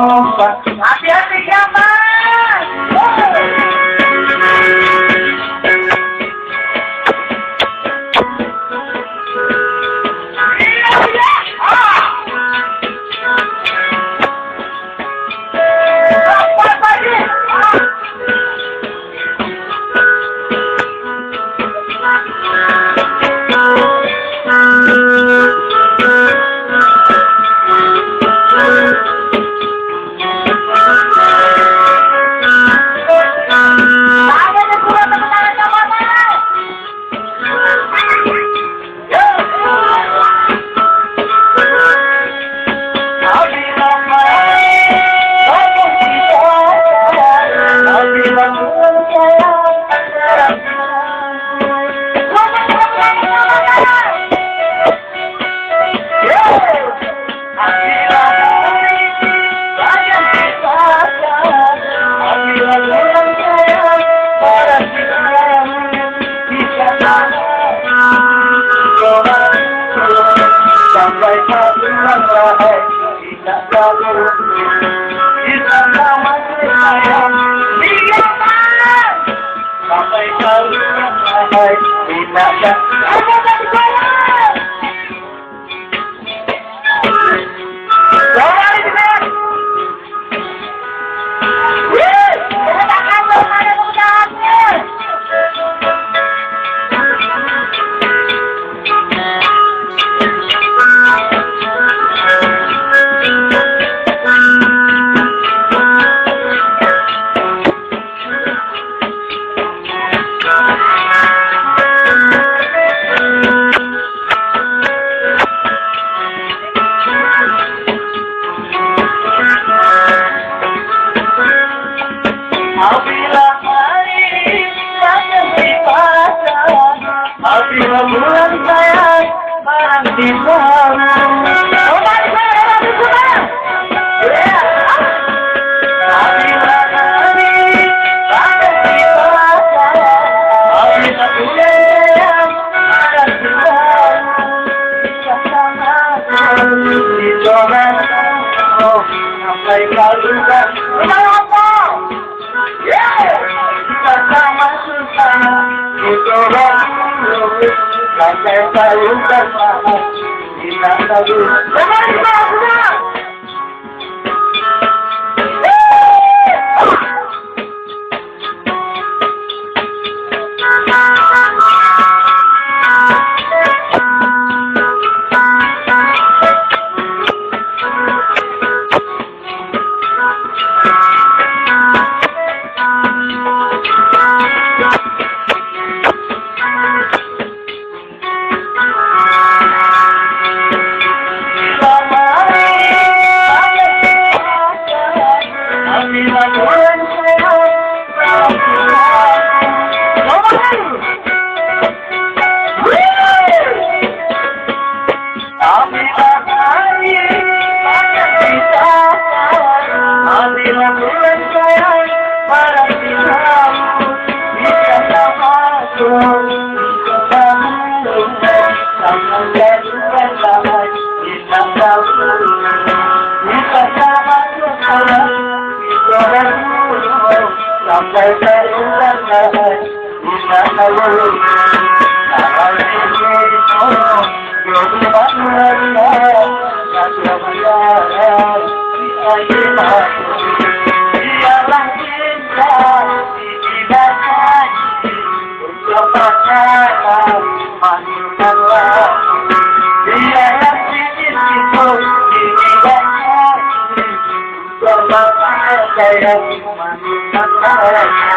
Hati-hati gambar. Sampai kapan wahai kita selalu kita sama sayang diam. Sampai kapan wahai kita apabila bulan sayang barang di sana. Apabila hari barang di sana, apabila bulan sayang barang di sana. Di sana sampai kalukan apa? Kita sama susah itu sampai kalukan kita tahu. Sampai terulang kita tahu kalau ini jodoh manusia yang berjalan di akhirat dialah cinta diibadah untuk pasangan manusia dialah cinta itu diibadah untuk pasangan manusia.